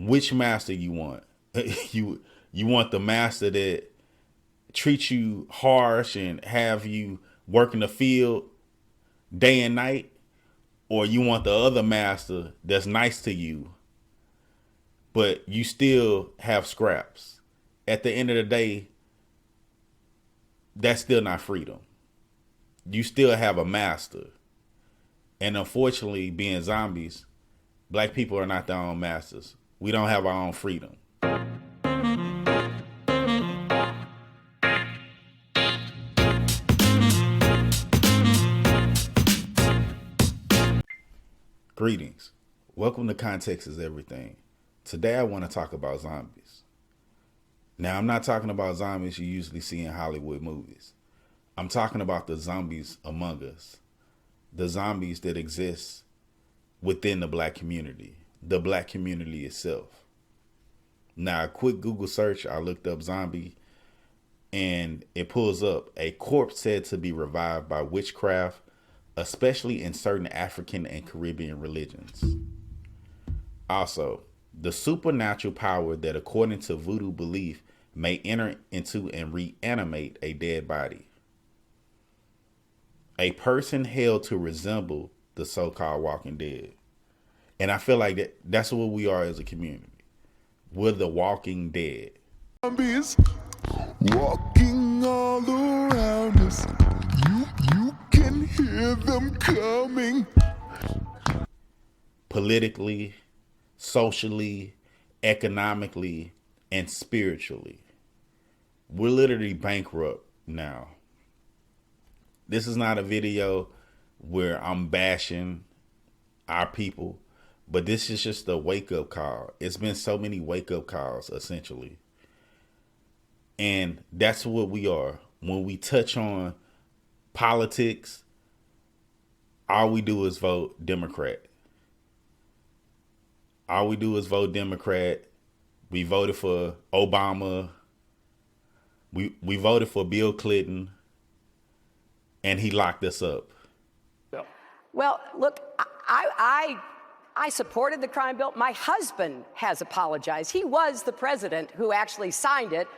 Which master you want? You want the master that treats you harsh and have you work in the field day and night, or you want the other master that's nice to you, but you still have scraps. At the end of the day, that's still not freedom. You still have a master. And unfortunately, being zombies, black people are not their own masters. We don't have our own freedom. Greetings. Welcome to Context is Everything. Today I want to talk about zombies. Now, I'm not talking about zombies you usually see in Hollywood movies. I'm talking about the zombies among us. The zombies that exist within the black community. The black community itself. Now, a quick Google search, I looked up zombie, and it pulls up a corpse said to be revived by witchcraft, especially in certain African and Caribbean religions. Also, the supernatural power that, according to voodoo belief, may enter into and reanimate a dead body. A person held to resemble the so-called walking dead. And I feel like that's what we are as a community. We're the walking dead. Zombies walking all around us. You can hear them coming. Politically, socially, economically, and spiritually. We're literally bankrupt now. This is not a video where I'm bashing our people, but this is just a wake-up call. It's been so many wake-up calls, essentially. And that's what we are. When we touch on politics, all we do is vote Democrat. All we do is vote Democrat. We voted for Obama. We voted for Bill Clinton. And he locked us up. Well, look, I supported the crime bill. My husband has apologized. He was the president who actually signed it.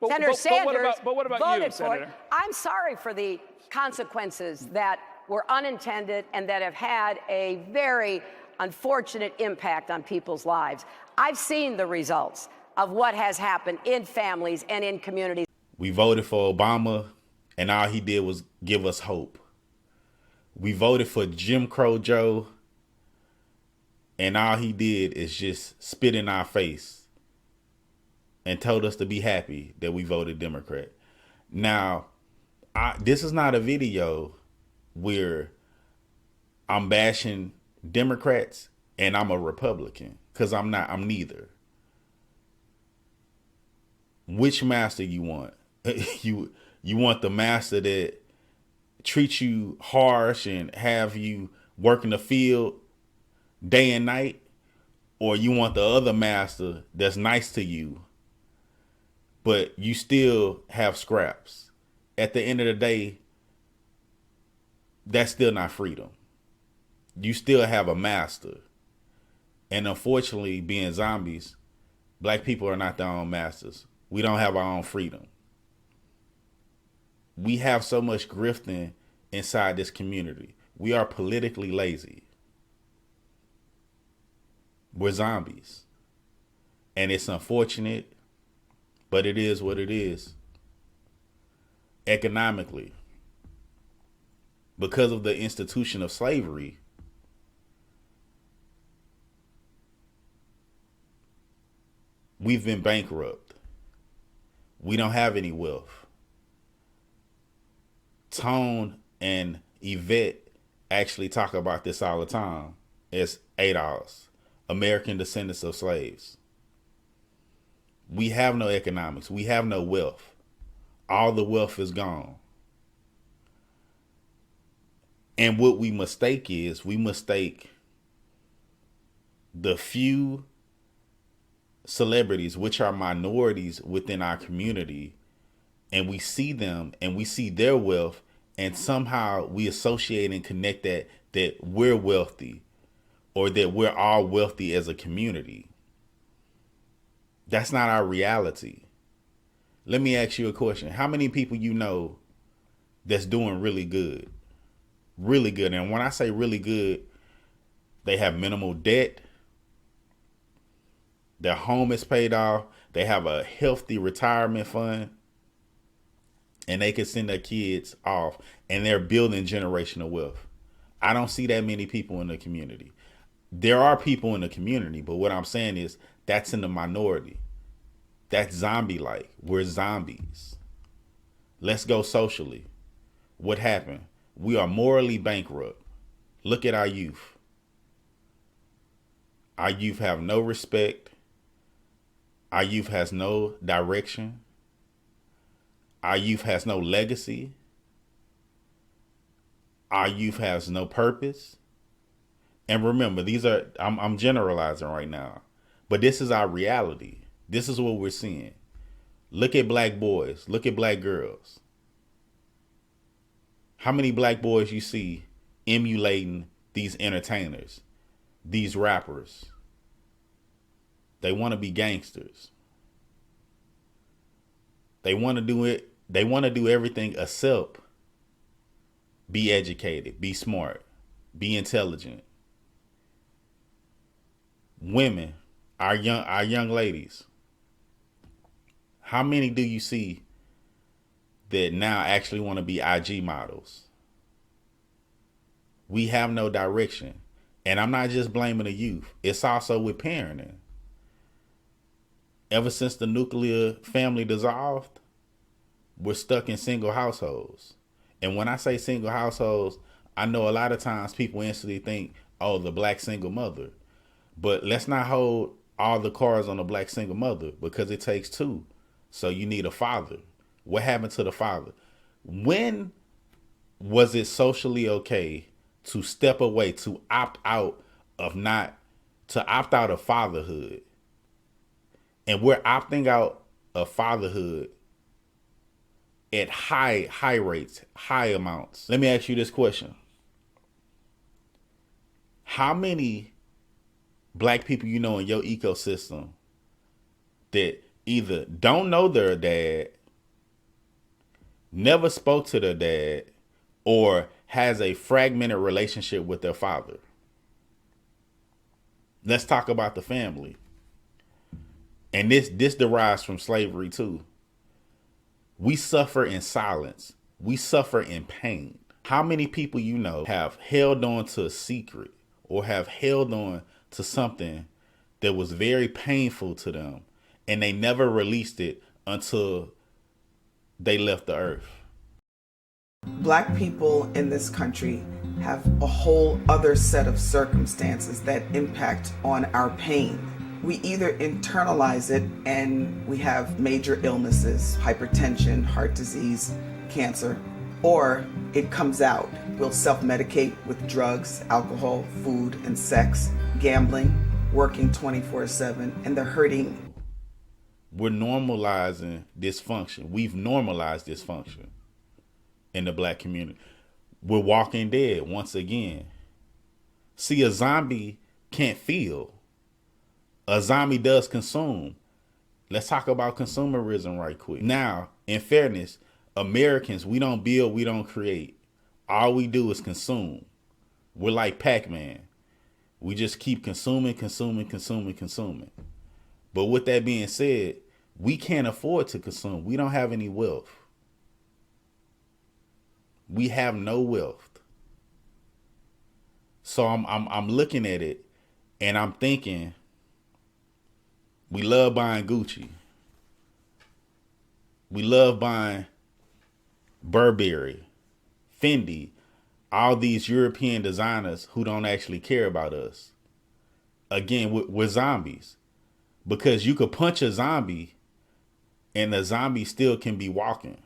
Senator Sanders what about voted you, for Senator? it. I'm sorry for the consequences that were unintended and that have had a very unfortunate impact on people's lives. I've seen the results of what has happened in families and in communities. We voted for Obama, and all he did was give us hope. We voted for Jim Crow Joe, and all he did is just spit in our face and told us to be happy that we voted Democrat. Now, this is not a video where I'm bashing Democrats and I'm a Republican, because I'm not. I'm neither. Which master you want? You want the master that treats you harsh and have you work in the field day and night, or you want the other master that's nice to you, but you still have scraps. At the end of the day, that's still not freedom. You still have a master. And unfortunately, being zombies, black people are not their own masters. We don't have our own freedom. We have so much grifting inside this community. We are politically lazy. We're zombies. And it's unfortunate, but it is what it is. Economically, because of the institution of slavery, we've been bankrupt. We don't have any wealth. Tone and Yvette actually talk about this all the time. It's ADOS, American Descendants of Slaves. We have no economics. We have no wealth. All the wealth is gone. And what we mistake is we mistake the few celebrities, which are minorities within our community, and we see them and we see their wealth, and somehow we associate and connect that we're wealthy, or that we're all wealthy as a community. That's not our reality. Let me ask you a question. How many people you know that's doing really good? Really good. And when I say really good, they have minimal debt. Their home is paid off. They have a healthy retirement fund. And they can send their kids off. And they're building generational wealth. I don't see that many people in the community. There are people in the community. But what I'm saying is that's in the minority. That's zombie-like. We're zombies. Let's go socially. What happened? We are morally bankrupt. Look at our youth. Our youth have no respect. Our youth has no direction. Our youth has no legacy. Our youth has no purpose. And remember, I'm generalizing right now, but this is our reality. This is what we're seeing. Look at black boys. Look at black girls. How many black boys you see emulating these entertainers, these rappers? They want to be gangsters. They want to do it. They want to do everything except be educated, be smart, be intelligent. Women, our young ladies. How many do you see that now actually want to be IG models? We have no direction. And I'm not just blaming the youth. It's also with parenting. Ever since the nuclear family dissolved, we're stuck in single households. And when I say single households, I know a lot of times people instantly think, oh, the black single mother. But let's not hold all the cards on the black single mother, because it takes two. So you need a father. What happened to the father? When was it socially okay to step away, to opt out of fatherhood? And we're opting out of fatherhood at high rates, high amounts. Let me ask you this question. How many black people you know in your ecosystem that either don't know their dad, never spoke to their dad, or has a fragmented relationship with their father? Let's talk about the family. And this derives from slavery too. We suffer in silence. We suffer in pain. How many people you know have held on to a secret or have held on to something that was very painful to them, and they never released it until they left the earth? Black people in this country have a whole other set of circumstances that impact on our pain. We either internalize it and we have major illnesses, hypertension, heart disease, cancer, or it comes out. We'll self-medicate with drugs, alcohol, food, and sex, gambling, working 24/7, and they're hurting. We're normalizing dysfunction. We've normalized dysfunction in the black community. We're walking dead once again. See, a zombie can't feel. A zombie does consume. Let's talk about consumerism right quick. Now, in fairness, Americans, we don't build, we don't create. All we do is consume. We're like Pac-Man. We just keep consuming. But with that being said, we can't afford to consume. We don't have any wealth. We have no wealth. So I'm looking at it and I'm thinking, we love buying Gucci. We love buying Burberry, Fendi, all these European designers who don't actually care about us. Again, we're zombies. Because you could punch a zombie and the zombie still can be walking.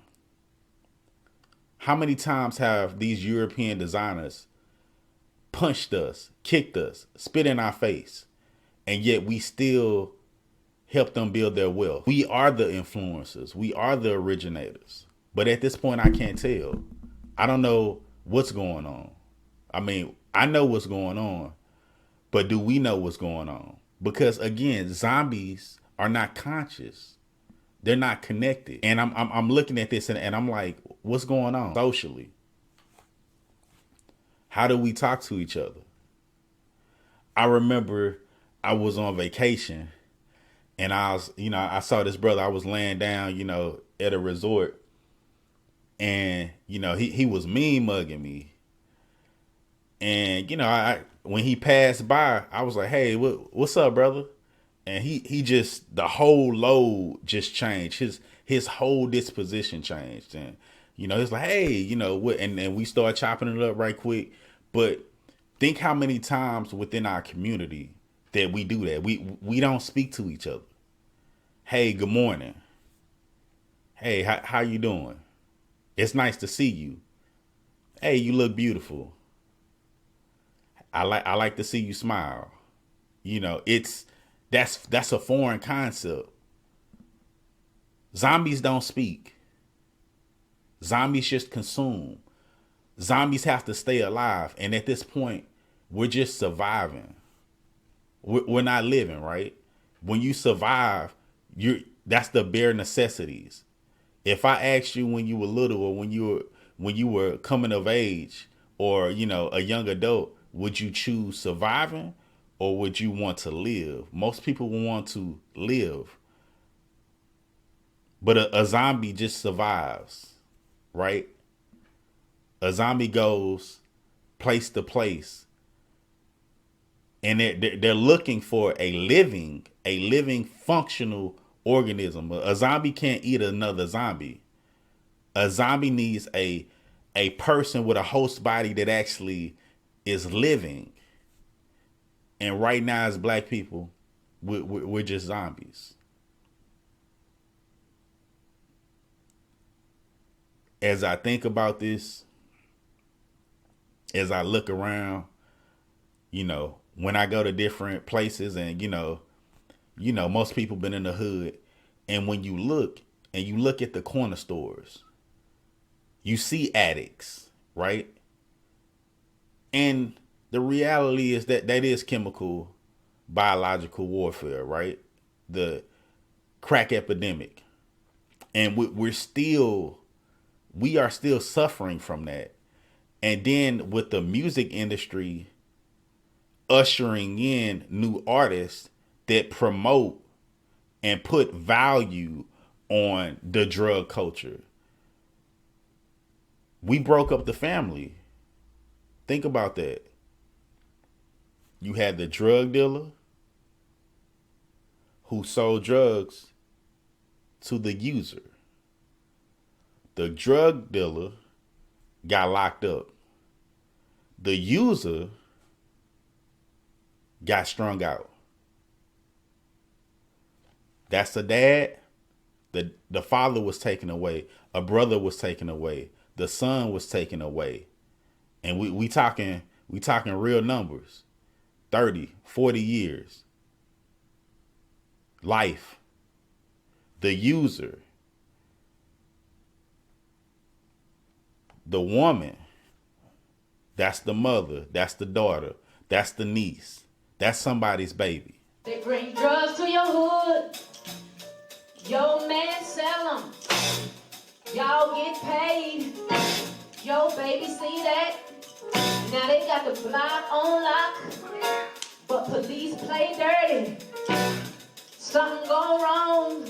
How many times have these European designers punched us, kicked us, spit in our face, and yet we still help them build their wealth? We are the influencers. We are the originators. But at this point, I can't tell. I don't know what's going on. I mean, I know what's going on, but do we know what's going on? Because again, zombies are not conscious. They're not connected. And I'm looking at this and I'm like, what's going on socially? How do we talk to each other? I remember I was on vacation and I saw this brother. I was laying down, at a resort, and, he was mean mugging me. And, when he passed by, I was like, hey, what's up, brother? And he just, the whole load just changed. His whole disposition changed. And, it's like, hey, what? And we started chopping it up right quick. But think how many times within our community that we do that. We don't speak to each other. Hey, good morning. Hey, how you doing? It's nice to see you. Hey, you look beautiful. I like to see you smile. That's a foreign concept. Zombies don't speak. Zombies just consume. Zombies have to stay alive. And at this point, we're just surviving. We're not living, right? When you survive, that's the bare necessities. If I asked you when you were little or when you were coming of age or, a young adult, would you choose surviving or would you want to live? Most people will want to live. But a zombie just survives, right? A zombie goes place to place, and they're looking for a living functional organism. A zombie can't eat another zombie. A zombie needs a person with a host body that actually is living. And right now, as Black people, we're just zombies. As I think about this, as I look around, when I go to different places and, most people been in the hood. And when you look at the corner stores, you see addicts, right? And the reality is that is chemical, biological warfare, right? The crack epidemic. And we are still suffering from that. And then with the music industry ushering in new artists that promote and put value on the drug culture. We broke up the family. Think about that. You had the drug dealer who sold drugs to the user. The drug dealer got locked up. The user got strung out. That's the dad. The father was taken away. A brother was taken away. The son was taken away. And we talking real numbers. 30, 40 years. Life. The user. The woman. That's the mother. That's the daughter. That's the niece. That's somebody's baby. They bring drugs to your hood. Your man sell them. Y'all get paid. Yo, baby, see that? Now they got the block on lock. But police play dirty. Something go wrong.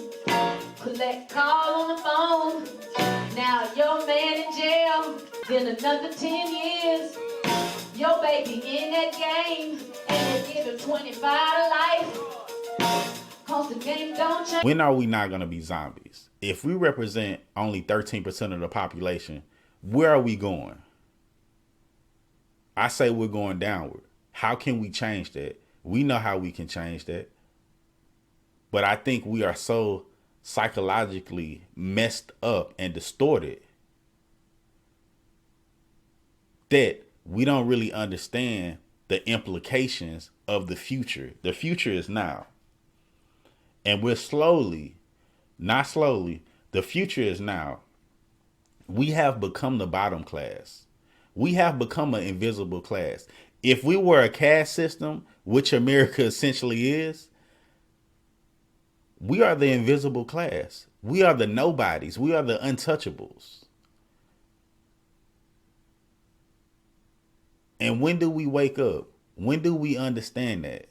Collect call on the phone. Now your man in jail. Then another 10 years. Your baby in that game. And they give her 25 to life. Cause the game don't change. When are we not going to be zombies? If we represent only 13% of the population, where are we going? I say we're going downward. How can we change that? We know how we can change that. But I think we are so psychologically messed up and distorted that we don't really understand the implications of the future. The future is now. And we're slowly, not slowly, the future is now. We have become the bottom class. We have become an invisible class. If we were a caste system, which America essentially is, we would We are the invisible class. We are the nobodies. We are the untouchables. And when do we wake up? When do we understand that?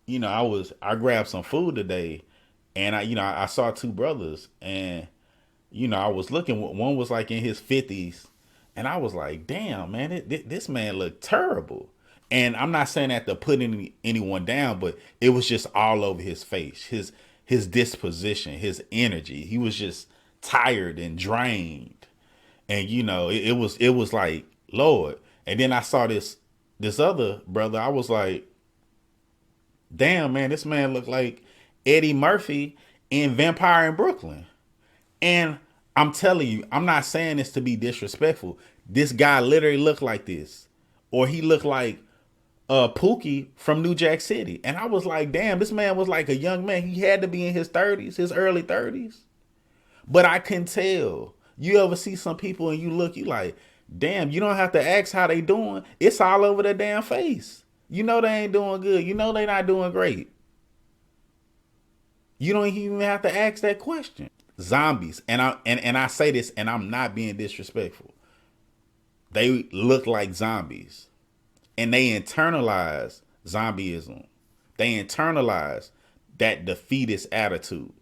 You know, I grabbed some food today, and I saw two brothers, and I was looking. One was like in his 50s, and I was like, damn, man, this man looked terrible. And I'm not saying that to put anyone down, but it was just all over his face, his disposition, his energy. He was just tired and drained, and it was like, Lord. And then I saw this other brother. I was like, damn, man, this man looked like Eddie Murphy in Vampire in Brooklyn. And I'm telling you, I'm not saying this to be disrespectful. This guy literally looked like this, or he looked like Pookie from New Jack City. And I was like, damn, this man was like a young man. He had to be in his 30s, his early 30s. But I can tell. You ever see some people and you like, damn, you don't have to ask how they doing. It's all over their damn face. You know they ain't doing good. You know they not doing great. You don't even have to ask that question. Zombies. And I say this, and I'm not being disrespectful. They look like zombies. And they internalize zombieism. They internalize that defeatist attitude.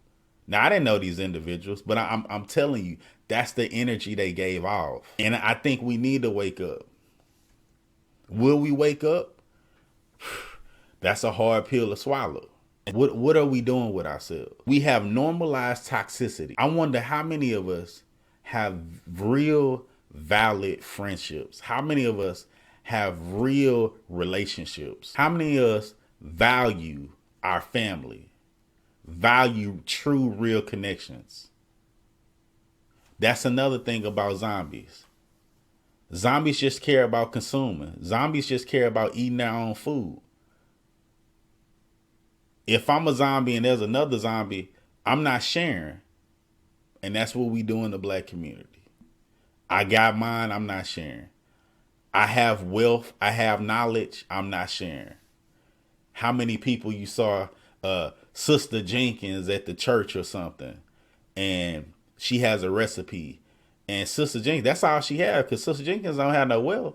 Now, I didn't know these individuals, but I'm telling you, that's the energy they gave off. And I think we need to wake up. Will we wake up? That's a hard pill to swallow. What are we doing with ourselves? We have normalized toxicity. I wonder how many of us have real valid friendships. How many of us have real relationships? How many of us value our family? Value true, real connections? That's another thing about zombies. Zombies just care about consuming. Zombies just care about eating their own food. If I'm a zombie and there's another zombie, I'm not sharing. And that's what we do in the black community. I got mine, I'm not sharing. I have wealth, I have knowledge, I'm not sharing. How many people you saw Sister Jenkins at the church or something, and she has a recipe, and Sister Jenkins, that's all she had, because Sister Jenkins don't have no wealth.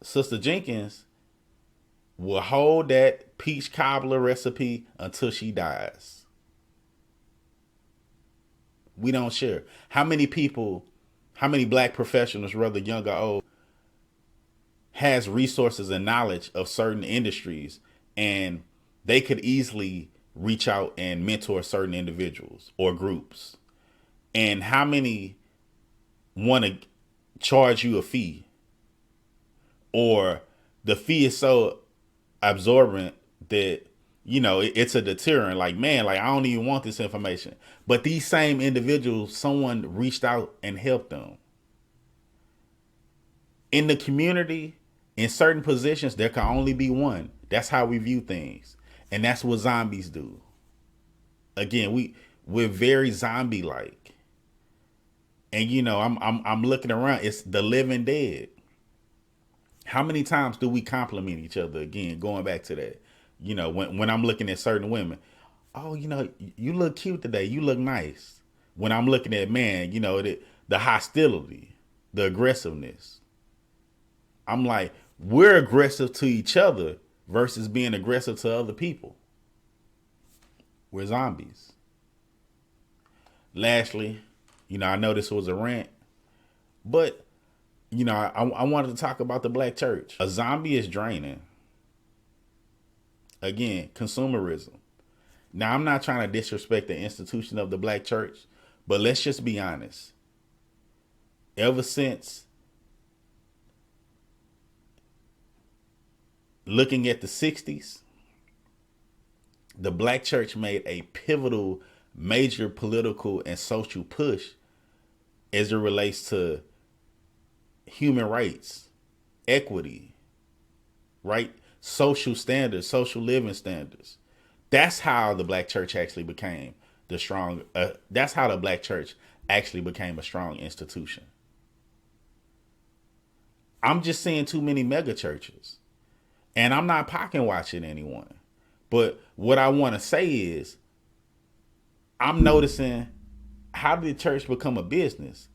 Sister Jenkins will hold that peach cobbler recipe until she dies. We don't share. How many people, how many black professionals, whether young or old, has resources and knowledge of certain industries, and they could easily reach out and mentor certain individuals or groups? And how many want to charge you a fee, or the fee is so absorbent that, it's a deterrent? Like, man, like, I don't even want this information. But these same individuals, someone reached out and helped them. In the community, in certain positions, there can only be one. That's how we view things. And that's what zombies do. Again, we're very zombie-like. And I'm looking around, it's the living dead. How many times do we compliment each other? Again, going back to that, when I'm looking at certain women, oh, you look cute today. You look nice. When I'm looking at man, the hostility, the aggressiveness. I'm like, we're aggressive to each other versus being aggressive to other people. We're zombies. Lastly, I know this was a rant, but I wanted to talk about the black church. A zombie is draining. Again, consumerism. Now, I'm not trying to disrespect the institution of the black church, but let's just be honest. Ever since looking at the 60s, the black church made a pivotal, major political and social push as it relates to human rights, equity, right? Social standards, social living standards. That's how the black church actually became that's how the black church actually became a strong institution. I'm just seeing too many mega churches, and I'm not pocket watching anyone, but what I want to say is, I'm noticing, how did church become a business?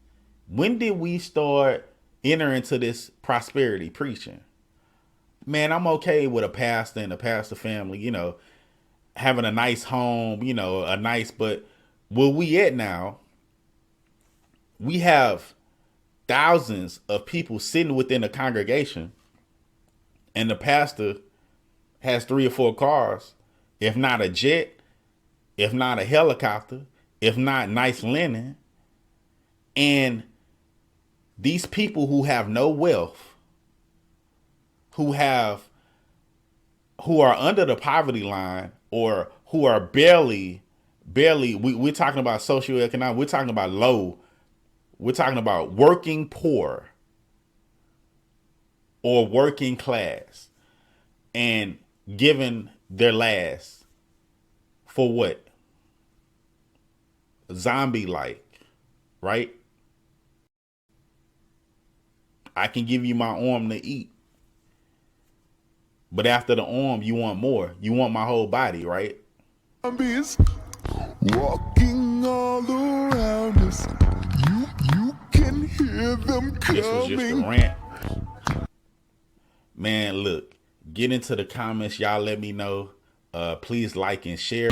When did we start entering into this prosperity preaching? Man, I'm okay with a pastor and a pastor family, you know, having a nice home, you know, but where we at now, we have thousands of people sitting within a congregation, and the pastor has 3 or 4 cars, if not a jet, if not a helicopter, if not nice linen. And these people who have no wealth, who are under the poverty line, or who are barely, we're talking about socioeconomic, we're talking about low, we're talking about working poor or working class, and giving their last for what? Zombie-like, right? I can give you my arm to eat, but after the arm, you want more. You want my whole body, right? Zombies walking all around us. You can hear them coming. This was just a rant. Man, look, get into the comments. Y'all let me know. Please like and share.